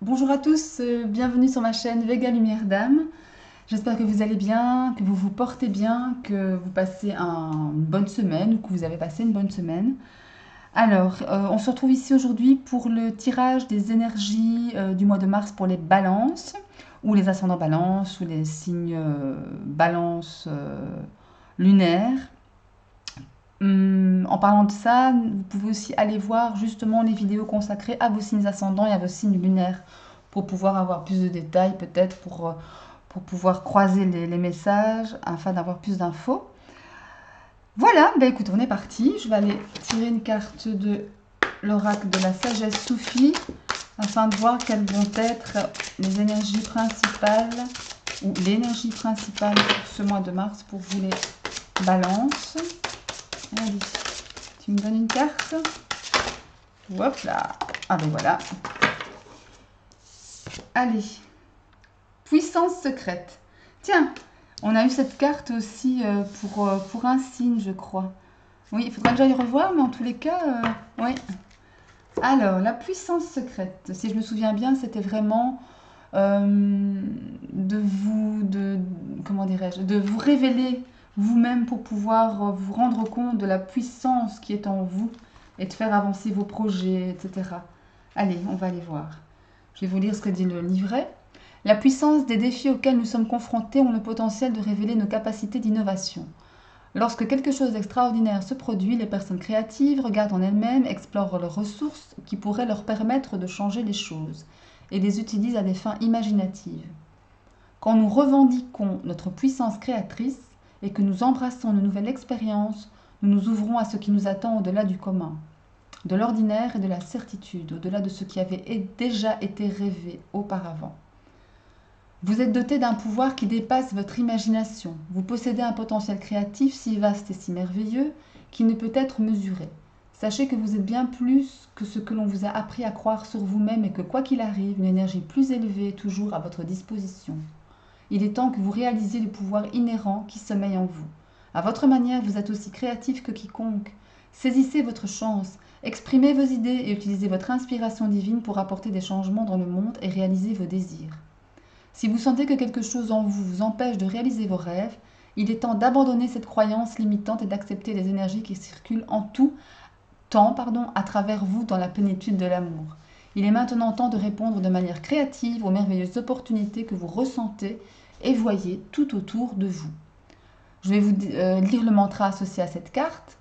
Bonjour à tous, bienvenue sur ma chaîne Vega Lumière d'âme. J'espère que vous allez bien, que vous vous portez bien, que vous passez une bonne semaine ou que vous avez passé une bonne semaine. Alors, on se retrouve ici aujourd'hui pour le tirage des énergies du mois de mars pour les balances, ou les ascendants balance, ou les signes balance lunaires. En parlant de ça, vous pouvez aussi aller voir justement les vidéos consacrées à vos signes ascendants et à vos signes lunaires pour pouvoir avoir plus de détails, peut-être pour pouvoir croiser les messages afin d'avoir plus d'infos. Voilà, bah écoute, on est parti. Je vais aller tirer une carte de l'oracle de la sagesse soufie afin de voir quelles vont être les énergies principales ou l'énergie principale pour ce mois de mars pour vous les balances. Allez, tu me donnes une carte. Hop là. Ah ben voilà. Allez. Puissance secrète. Tiens, on a eu cette carte aussi pour un signe, je crois. Oui, il faudra que j'aille revoir, mais en tous les cas, oui. Alors, la puissance secrète. Si je me souviens bien, c'était vraiment comment dirais-je, de vous révéler vous-même pour pouvoir vous rendre compte de la puissance qui est en vous et de faire avancer vos projets, etc. Allez, on va aller voir. Je vais vous lire ce que dit le livret. La puissance des défis auxquels nous sommes confrontés ont le potentiel de révéler nos capacités d'innovation. Lorsque quelque chose d'extraordinaire se produit, les personnes créatives regardent en elles-mêmes, explorent leurs ressources qui pourraient leur permettre de changer les choses et les utilisent à des fins imaginatives. Quand nous revendiquons notre puissance créatrice et que nous embrassons de nouvelles expériences, nous nous ouvrons à ce qui nous attend au-delà du commun, de l'ordinaire et de la certitude, au-delà de ce qui avait déjà été rêvé auparavant. Vous êtes doté d'un pouvoir qui dépasse votre imagination. Vous possédez un potentiel créatif si vaste et si merveilleux qu'il ne peut être mesuré. Sachez que vous êtes bien plus que ce que l'on vous a appris à croire sur vous-même et que quoi qu'il arrive, une énergie plus élevée est toujours à votre disposition. Il est temps que vous réalisiez le pouvoir inhérent qui sommeille en vous. À votre manière, vous êtes aussi créatif que quiconque. Saisissez votre chance, exprimez vos idées et utilisez votre inspiration divine pour apporter des changements dans le monde et réaliser vos désirs. Si vous sentez que quelque chose en vous vous empêche de réaliser vos rêves, il est temps d'abandonner cette croyance limitante et d'accepter les énergies qui circulent en tout temps à travers vous dans la plénitude de l'amour. Il est maintenant temps de répondre de manière créative aux merveilleuses opportunités que vous ressentez et voyez tout autour de vous. Je vais vous lire le mantra associé à cette carte.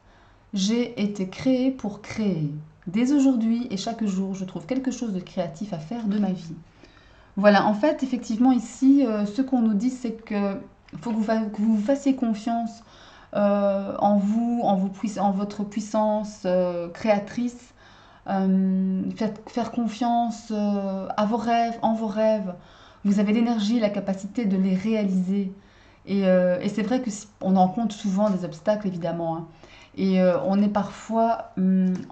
J'ai été créé pour créer. Dès aujourd'hui et chaque jour, je trouve quelque chose de créatif à faire de ma vie. Voilà, en fait, effectivement, ici, ce qu'on nous dit, c'est que faut que vous fassiez confiance en vous, en votre puissance créatrice. Faire confiance à vos rêves, en vos rêves. Vous avez l'énergie, la capacité de les réaliser. Et c'est vrai que on rencontre souvent des obstacles, évidemment, hein. Et on est parfois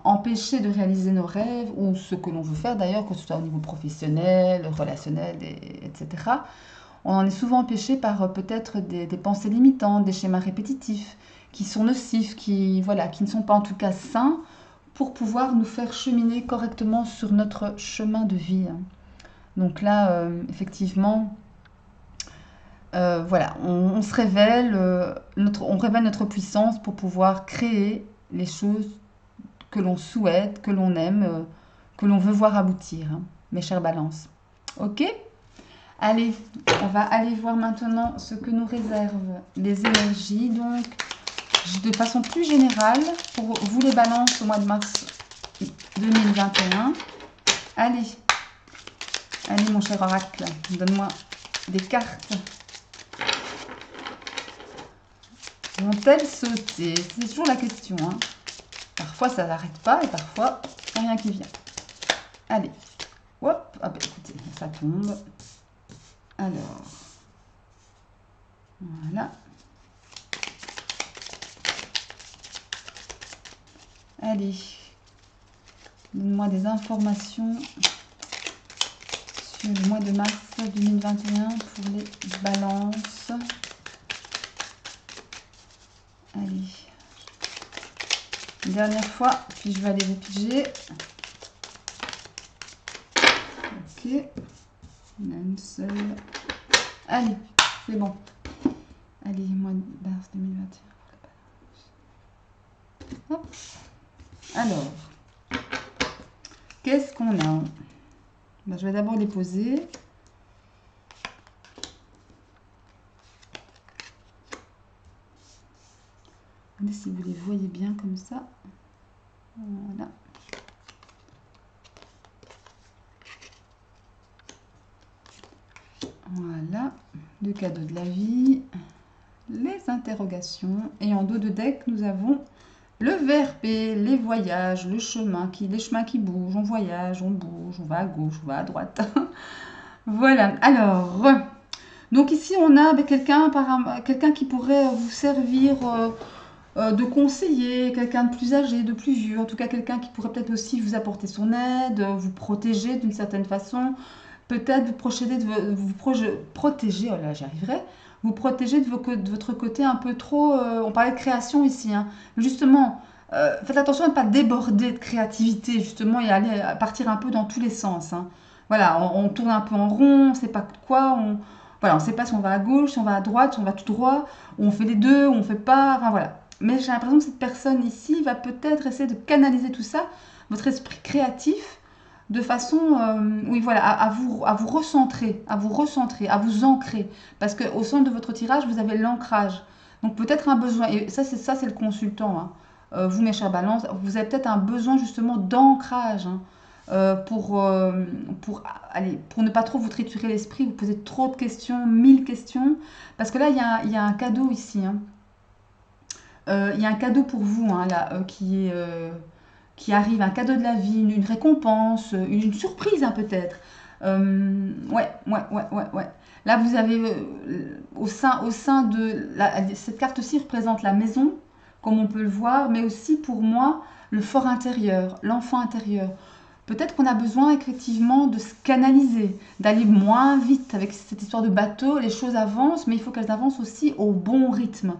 empêché de réaliser nos rêves, ou ce que l'on veut faire d'ailleurs, que ce soit au niveau professionnel, relationnel, etc. On en est souvent empêché par peut-être des pensées limitantes, des schémas répétitifs, qui sont nocifs, voilà, qui ne sont pas en tout cas sains, pour pouvoir nous faire cheminer correctement sur notre chemin de vie. Donc là, effectivement, voilà, on se révèle, on révèle notre puissance pour pouvoir créer les choses que l'on souhaite, que l'on aime, que l'on veut voir aboutir, hein, mes chères balances. Ok? Allez, on va aller voir maintenant ce que nous réservent les énergies. Donc, de façon plus générale, pour vous les balances au mois de mars 2021. Allez, allez mon cher oracle, donne-moi des cartes. Vont-elles sauter? C'est toujours la question, hein. Parfois ça n'arrête pas et parfois il n'y a rien qui vient. Allez, hop, ah bah, écoutez, ça tombe. Alors, voilà. Allez, donne-moi des informations sur le mois de mars 2021 pour les balances. Allez, une dernière fois, puis je vais aller les piger. Ok. On a une seule. Allez, c'est bon. Allez, mois de mars 2021. Hop. Alors, qu'est-ce qu'on a? Ben, je vais d'abord les poser. Regardez si vous les voyez bien comme ça. Voilà. Voilà, le cadeau de la vie, les interrogations. Et en dos de deck, nous avons le VRP, les voyages, les chemins qui bougent. On voyage, on bouge, on va à gauche, on va à droite. Voilà, alors, donc ici on a quelqu'un qui pourrait vous servir de conseiller, quelqu'un de plus âgé, de plus vieux, en tout cas quelqu'un qui pourrait peut-être aussi vous apporter son aide, vous protéger d'une certaine façon. Peut-être protéger, oh là j'arriverai, vous protéger de votre côté un peu trop, on parlait de création ici, hein, mais justement, faites attention à ne pas déborder de créativité, justement, et aller partir un peu dans tous les sens. Hein. Voilà, on tourne un peu en rond, on ne sait pas quoi, voilà, on ne sait pas si on va à gauche, si on va à droite, si on va tout droit, ou on fait les deux, ou on ne fait pas, enfin voilà. Mais j'ai l'impression que cette personne ici va peut-être essayer de canaliser tout ça, votre esprit créatif, de façon, oui, voilà, à vous recentrer, à vous ancrer. Parce qu'au centre de votre tirage, vous avez l'ancrage. Donc peut-être un besoin, et ça c'est le consultant, hein. Vous mes chers balances, vous avez peut-être un besoin justement d'ancrage, hein, pour ne pas trop vous triturer l'esprit, vous posez trop de questions, 1000 questions. Parce que là, il y a un cadeau ici. Hein. Il y a un cadeau pour vous, hein, là, qui arrive, un cadeau de la vie, une récompense, une surprise hein, peut-être. Ouais. Là, vous avez au sein de... cette carte-ci représente la maison, comme on peut le voir, mais aussi pour moi, le fort intérieur, l'enfant intérieur. Peut-être qu'on a besoin effectivement de se canaliser, d'aller moins vite avec cette histoire de bateau. Les choses avancent, mais il faut qu'elles avancent aussi au bon rythme.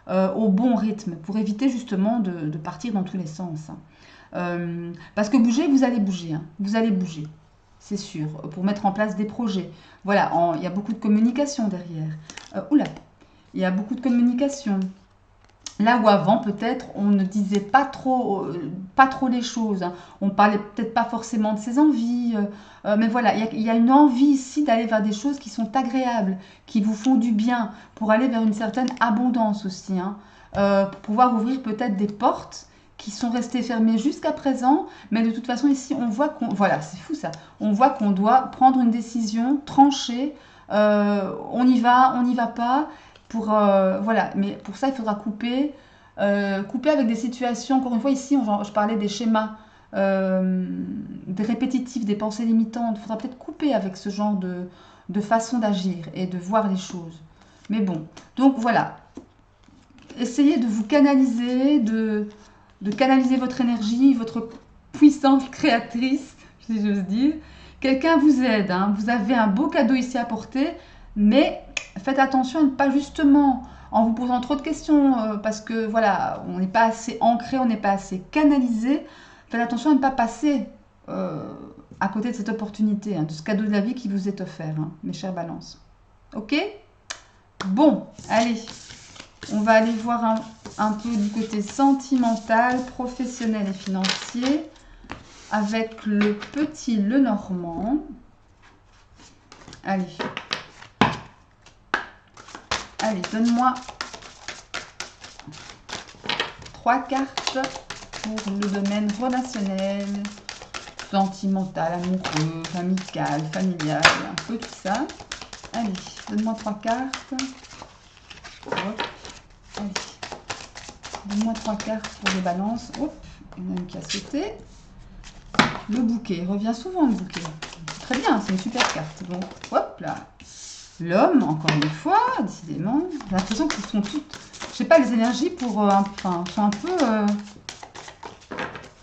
Pour éviter justement de partir dans tous les sens. Parce que bouger, vous allez bouger. Hein. Vous allez bouger, c'est sûr, pour mettre en place des projets. Voilà, il y a beaucoup de communication derrière. Il y a beaucoup de communication. Là où avant, peut-être, on ne disait pas trop les choses. Hein. On parlait peut-être pas forcément de ses envies. Mais voilà, il y a une envie ici d'aller vers des choses qui sont agréables, qui vous font du bien, pour aller vers une certaine abondance aussi. Hein. Pour pouvoir ouvrir peut-être des portes qui sont restées fermées jusqu'à présent. Mais de toute façon, ici, on voit qu'on... Voilà, c'est fou ça. On voit qu'on doit prendre une décision, trancher. On y va pas. Voilà, mais pour ça, il faudra couper avec des situations. Encore une fois, ici, je parlais des schémas, des répétitifs, des pensées limitantes. Il faudra peut-être couper avec ce genre de façon d'agir et de voir les choses. Mais bon, donc voilà. Essayez de vous canaliser, de canaliser votre énergie, votre puissance créatrice, si j'ose dire. Quelqu'un vous aide, hein. Vous avez un beau cadeau ici à porter, mais faites attention à ne pas justement, en vous posant trop de questions, parce que voilà, on n'est pas assez ancré, on n'est pas assez canalisé, faites attention à ne pas passer à côté de cette opportunité, hein, de ce cadeau de la vie qui vous est offert, hein, mes chères balances. Ok? Bon, allez, on va aller voir un peu du côté sentimental, professionnel et financier, avec le petit Lenormand. Allez, donne-moi 3 cartes pour le domaine relationnel, sentimental, amoureux, amical, familial, un peu tout ça. Allez, donne-moi 3 cartes. Hop. Allez, donne-moi 3 cartes pour les balances. Hop, il y en a une qui a sauté. Le bouquet, il revient souvent le bouquet. Très bien, c'est une super carte. Donc, hop là. L'homme, encore une fois, décidément. J'ai l'impression que ce sont toutes... Je sais pas, les énergies sont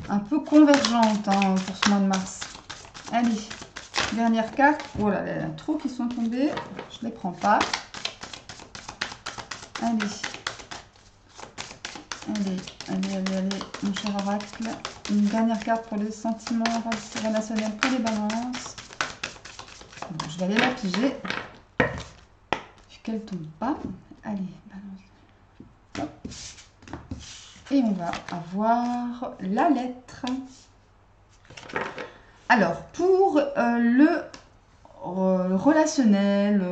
un peu convergentes hein, pour ce mois de mars. Allez, dernière carte. Oh là là, il y en a trop qui sont tombés. Je les prends pas. Allez, mon cher oracle. Une dernière carte pour les sentiments relationnels pour les balances. je vais aller la piger. Qu'elle ne tombe pas. Allez, balance. Hop. Et on va avoir la lettre. Alors, pour le relationnel,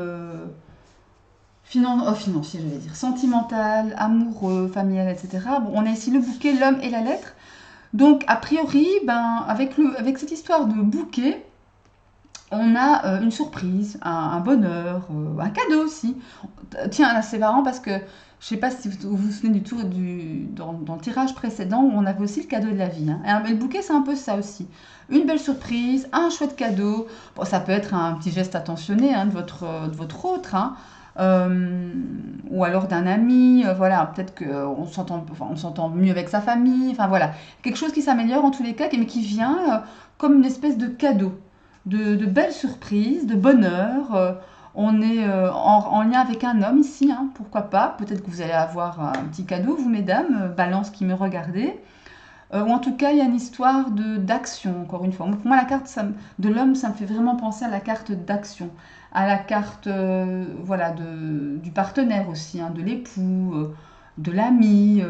financier, j'allais dire, sentimental, amoureux, familial, etc. Bon, on a ici le bouquet, l'homme et la lettre. Donc, a priori, ben, avec cette histoire de bouquet, on a une surprise, un bonheur, un cadeau aussi. Tiens, là, c'est marrant parce que je ne sais pas si vous vous souvenez du tour dans le tirage précédent où on avait aussi le cadeau de la vie. Hein. Et le bouquet, c'est un peu ça aussi. Une belle surprise, un chouette cadeau. Bon, ça peut être un petit geste attentionné hein, de votre autre. Hein. Ou alors d'un ami, voilà, peut-être qu'on s'entend mieux avec sa famille, enfin voilà, quelque chose qui s'améliore en tous les cas, mais qui vient comme une espèce de cadeau, de belles surprises, de bonheur. On est en lien avec un homme ici, hein, pourquoi pas, peut-être que vous allez avoir un petit cadeau, vous mesdames, balance qui me regardez. Ou en tout cas, il y a une histoire d'action, encore une fois. Pour moi, la carte de l'homme, ça me fait vraiment penser à la carte d'action, à la carte voilà, du partenaire aussi, hein, de l'époux, de l'ami.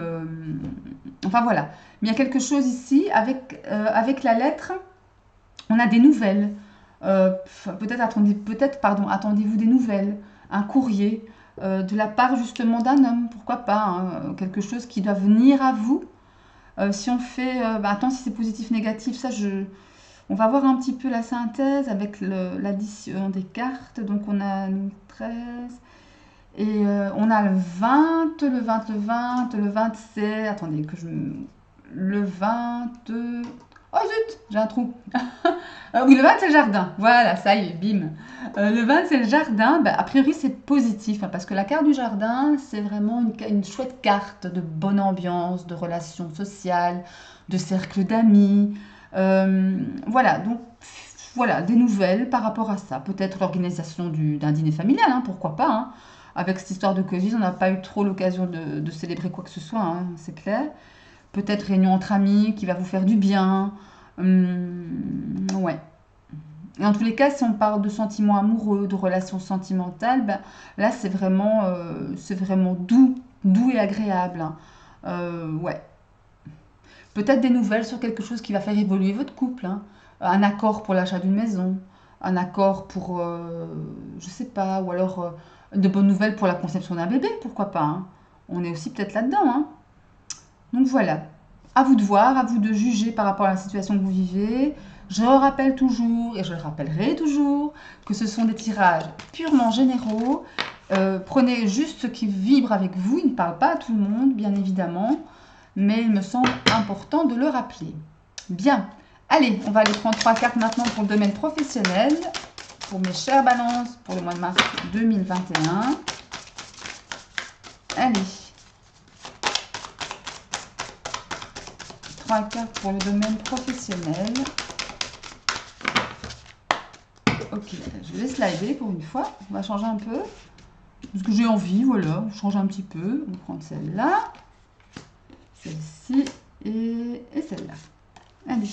Enfin voilà. Mais il y a quelque chose ici, avec la lettre, on a des nouvelles. Peut-être attendez-vous des nouvelles, un courrier de la part justement d'un homme, pourquoi pas, hein, quelque chose qui doit venir à vous. Si on fait, attends, si c'est positif, négatif, ça, on va voir un petit peu la synthèse avec l'addition des cartes. Donc, on a 13 et on a le 20, le 20, le 20, le 27. Attendez, le 20. Oh zut, j'ai un trou. Oui, le 20, c'est le jardin. Voilà, ça y est, bim. Le 20, c'est le jardin. A priori, c'est positif, hein, parce que la carte du jardin, c'est vraiment une chouette carte de bonne ambiance, de relations sociales, de cercle d'amis. Voilà, donc voilà, des nouvelles par rapport à ça. Peut-être l'organisation d'un dîner familial, hein, pourquoi pas. Hein. Avec cette histoire de Covid, on n'a pas eu trop l'occasion de célébrer quoi que ce soit, hein, c'est clair. Peut-être réunion entre amis qui va vous faire du bien. Ouais. Et en tous les cas, si on parle de sentiments amoureux, de relations sentimentales, ben, là, c'est vraiment doux et agréable. Hein. Ouais. Peut-être des nouvelles sur quelque chose qui va faire évoluer votre couple. Hein. Un accord pour l'achat d'une maison, un accord pour, je sais pas, ou alors de bonnes nouvelles pour la conception d'un bébé, pourquoi pas. Hein. On est aussi peut-être là-dedans. Hein. Donc voilà, à vous de voir, à vous de juger par rapport à la situation que vous vivez. Je rappelle toujours, et je le rappellerai toujours, que ce sont des tirages purement généraux. Prenez juste ce qui vibre avec vous, il ne parle pas à tout le monde, bien évidemment, mais il me semble important de le rappeler. Bien, allez, on va aller prendre 3 cartes maintenant pour le domaine professionnel, pour mes chères balances, pour le mois de mars 2021. Allez. 3 cartes pour le domaine professionnel. Ok, je vais slider pour une fois. On va changer un peu. Parce que j'ai envie, voilà. On change un petit peu. On va prendre celle-là. Celle-ci et celle-là. Allez.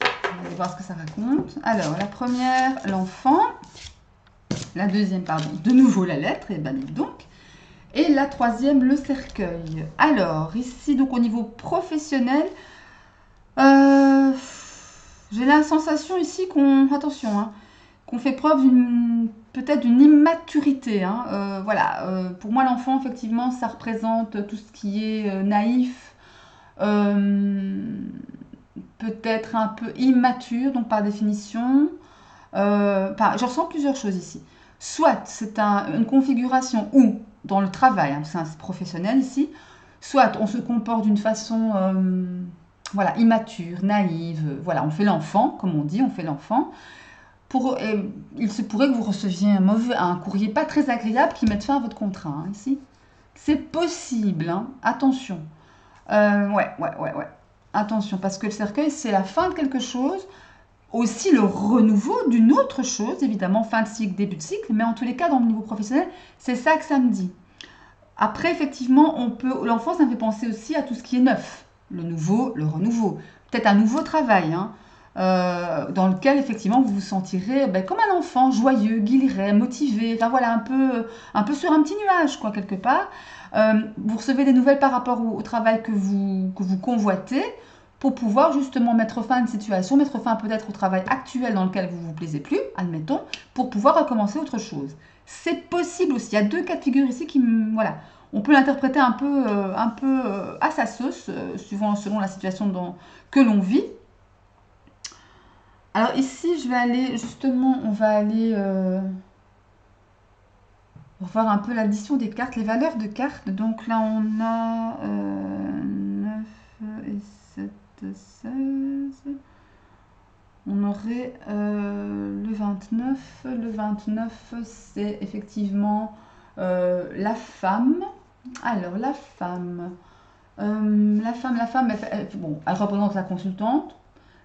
On va aller voir ce que ça raconte. Alors, la première, l'enfant. La deuxième, pardon, de nouveau la lettre. Et ben, dites donc. Et la troisième, le cercueil. Alors, ici, donc au niveau professionnel, j'ai la sensation ici attention, hein, qu'on fait preuve peut-être d'une immaturité. Hein. Voilà, pour moi, l'enfant, effectivement, ça représente tout ce qui est naïf, peut-être un peu immature, donc par définition. Je ressens plusieurs choses ici. Soit c'est une configuration où, dans le travail, hein, c'est un professionnel ici, soit on se comporte d'une façon voilà, immature, naïve, voilà, on fait l'enfant, comme on dit, on fait l'enfant. Il se pourrait que vous receviez un courrier pas très agréable qui mette fin à votre contrat, hein, ici. C'est possible, hein, attention. Ouais. Attention, parce que le cercueil, c'est la fin de quelque chose, aussi le renouveau d'une autre chose, évidemment, fin de cycle, début de cycle, mais en tous les cas, dans le niveau professionnel, c'est ça que ça me dit. Après, effectivement, l'enfant, ça me fait penser aussi à tout ce qui est neuf, le nouveau, le renouveau. Peut-être un nouveau travail, hein. dans lequel effectivement vous vous sentirez comme un enfant, joyeux, guilleret, motivé, enfin voilà, un peu sur un petit nuage quoi quelque part. Vous recevez des nouvelles par rapport au travail que vous convoitez pour pouvoir justement mettre fin à une situation, mettre fin peut-être au travail actuel dans lequel vous ne vous plaisez plus, admettons, pour pouvoir recommencer autre chose. C'est possible aussi, il y a deux cas de figure ici qui, voilà, on peut l'interpréter un peu à sa sauce, selon la situation que l'on vit. Alors ici, je vais aller, justement, on va aller voir un peu l'addition des cartes, les valeurs de cartes. Donc là, on a 9 et 7, 16. On aurait le 29. Le 29, c'est effectivement la femme. Alors, la femme, bon, elle représente la consultante,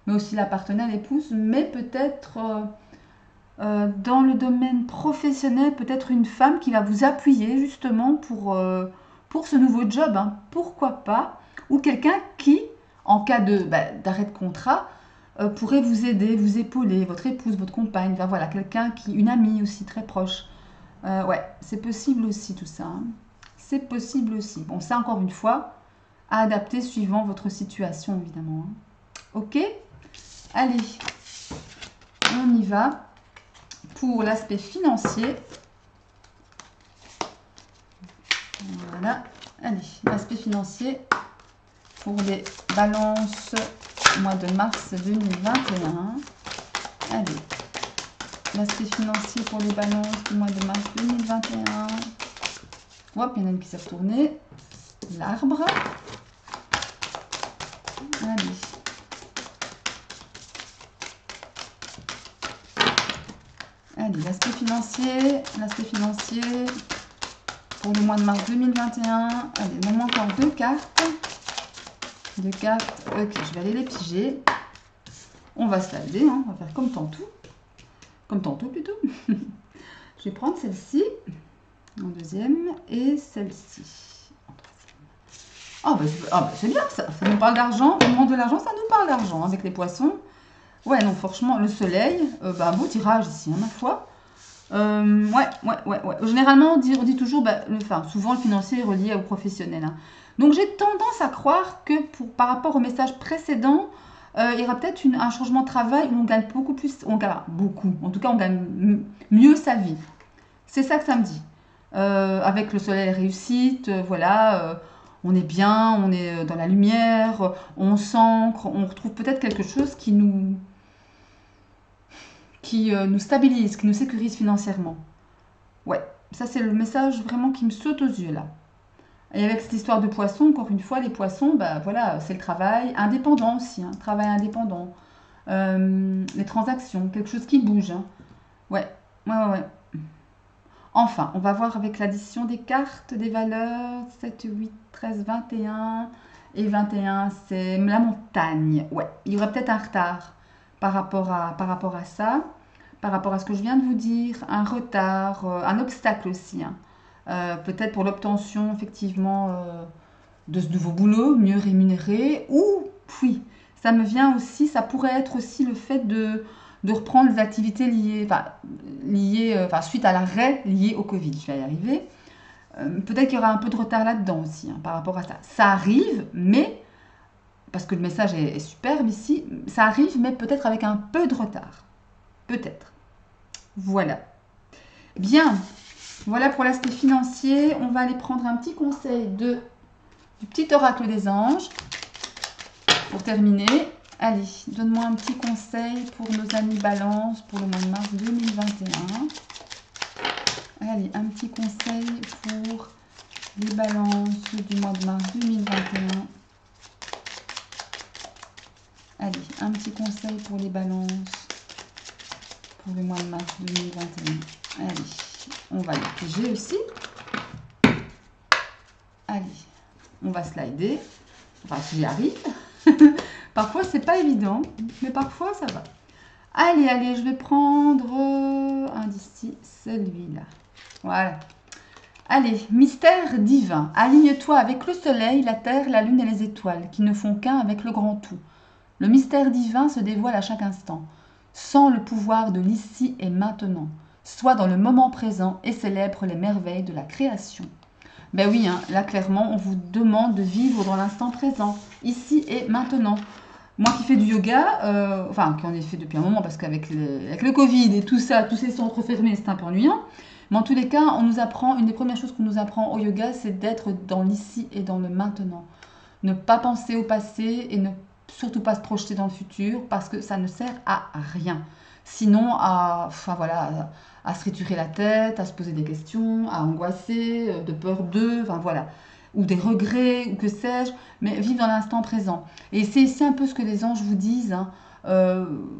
mais aussi la partenaire, l'épouse, mais peut-être dans le domaine professionnel, peut-être une femme qui va vous appuyer justement pour ce nouveau job, hein, pourquoi pas, ou quelqu'un qui, en cas d'arrêt de contrat, pourrait vous aider, vous épauler, votre épouse, votre compagne, enfin, voilà, quelqu'un une amie aussi très proche. Ouais, c'est possible aussi tout ça, hein. C'est possible aussi. Bon, ça encore une fois, à adapter suivant votre situation évidemment, hein. Ok? Allez, on y va pour l'aspect financier. Voilà, allez, l'aspect financier pour les balances mois de mars 2021. Allez, l'aspect financier pour les balances du mois de mars 2021. Hop, il y en a une qui s'est retournée. L'arbre. Allez. Allez, l'aspect financier pour le mois de mars 2021. Allez, il me manque encore deux cartes. Deux cartes. Ok, je vais aller les piger. On va slider, hein. On va faire comme tantôt. Comme tantôt plutôt. Je vais prendre celle-ci en deuxième et celle-ci en troisième. C'est bien ça. Ça nous parle d'argent. On demande de l'argent, ça nous parle d'argent avec les poissons. Ouais, non, franchement, le soleil, un beau tirage ici, hein, ma foi. Ouais. Généralement, on dit toujours, souvent le financier est relié au professionnel, hein. Donc j'ai tendance à croire que par rapport au message précédent, il y aura peut-être un changement de travail où on gagne beaucoup plus, on gagne beaucoup, en tout cas on gagne mieux sa vie. C'est ça que ça me dit. Avec le soleil réussite, voilà, on est bien, on est dans la lumière, on s'ancre, on retrouve peut-être quelque chose qui nous stabilise, qui nous sécurise financièrement. Ouais, ça c'est le message vraiment qui me saute aux yeux là. Et avec cette histoire de poissons, encore une fois, les poissons, voilà, c'est le travail indépendant aussi, hein, travail indépendant. Les transactions, quelque chose qui bouge, hein. Ouais. Enfin, on va voir avec l'addition des cartes, des valeurs, 7, 8, 13, 21. Et 21, c'est la montagne. Ouais, il y aurait peut-être un retard par rapport à ça, par rapport à ce que je viens de vous dire, un retard, un obstacle aussi, hein. Peut-être pour l'obtention effectivement de ce nouveau boulot, mieux rémunéré, ou oui, ça me vient aussi, ça pourrait être aussi le fait de reprendre les activités liées, suite à l'arrêt lié au Covid, je vais y arriver. Peut-être qu'il y aura un peu de retard là-dedans aussi, hein, par rapport à ça. Ça arrive, mais, parce que le message est superbe ici, ça arrive, mais peut-être avec un peu de retard. Peut-être. Voilà. Bien. Voilà pour l'aspect financier. On va aller prendre un petit conseil du petit oracle des anges. Pour terminer, allez, donne-moi un petit conseil pour nos amis balance pour le mois de mars 2021. Allez, un petit conseil pour les balances du mois de mars 2021. Allez, un petit conseil pour les balances pour le mois de mars 2021. Allez, on va les piger aussi. Allez, on va slider. Enfin, si j'y arrive. Parfois, c'est pas évident, mais parfois, ça va. Allez, je vais prendre un d'ici, celui-là. Voilà. Allez, mystère divin. Aligne-toi avec le soleil, la terre, la lune et les étoiles, qui ne font qu'un avec le grand tout. Le mystère divin se dévoile à chaque instant. Sens le pouvoir de l'ici et maintenant. Sois dans le moment présent et célèbre les merveilles de la création. Ben oui, hein, là clairement, on vous demande de vivre dans l'instant présent, ici et maintenant. Moi qui fais du yoga, enfin qui en ai fait depuis un moment parce qu'avec avec le Covid et tout ça, tous ces centres fermés, c'est un peu ennuyant. Mais en tous les cas, on nous apprend, une des premières choses qu'on nous apprend au yoga, c'est d'être dans l'ici et dans le maintenant. Ne pas penser au passé et ne surtout pas se projeter dans le futur parce que ça ne sert à rien. Sinon, enfin voilà, à se triturer la tête, à se poser des questions, à angoisser, de peur d'eux, enfin voilà, ou des regrets, ou que sais-je, mais vivre dans l'instant présent. Et c'est ici un peu ce que les anges vous disent, hein.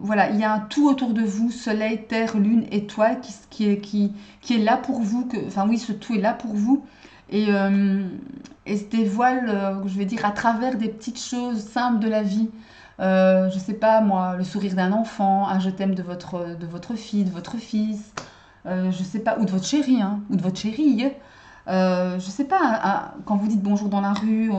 Voilà, il y a un tout autour de vous, soleil, terre, lune, étoile, qui est là pour vous, enfin oui, ce tout est là pour vous, et se dévoile, je vais dire, à travers des petites choses simples de la vie. Je sais pas moi, le sourire d'un enfant, un je t'aime de votre fille, de votre fils, je sais pas, ou de votre chéri, hein, ou de votre chérie. Je sais pas, quand vous dites bonjour dans la rue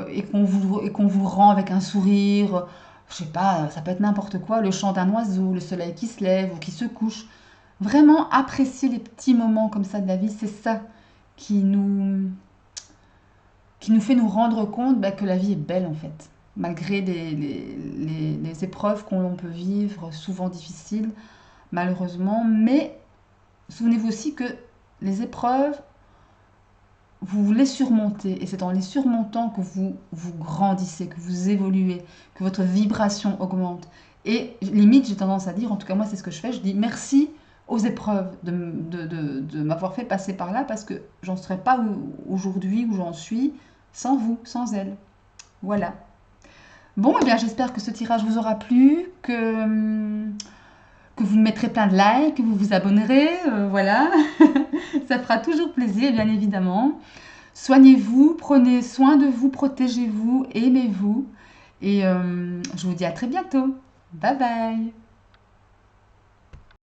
et qu'on vous rend avec un sourire, je sais pas, ça peut être n'importe quoi, le chant d'un oiseau, le soleil qui se lève ou qui se couche. Vraiment apprécier les petits moments comme ça de la vie, c'est ça qui nous, qui nous fait nous rendre compte bah, que la vie est belle en fait. Malgré les épreuves qu'on peut vivre, souvent difficiles, malheureusement. Mais souvenez-vous aussi que les épreuves, vous les surmontez. Et c'est en les surmontant que vous grandissez, que vous évoluez, que votre vibration augmente. Et limite, j'ai tendance à dire, en tout cas moi c'est ce que je fais, je dis merci aux épreuves de m'avoir fait passer par là parce que j'en serais pas aujourd'hui où j'en suis sans vous, sans elle. Voilà. Bon, eh bien, j'espère que ce tirage vous aura plu, que vous me mettrez plein de likes, que vous vous abonnerez, voilà. Ça fera toujours plaisir, bien évidemment. Soignez-vous, prenez soin de vous, protégez-vous, aimez-vous. Et je vous dis à très bientôt. Bye bye.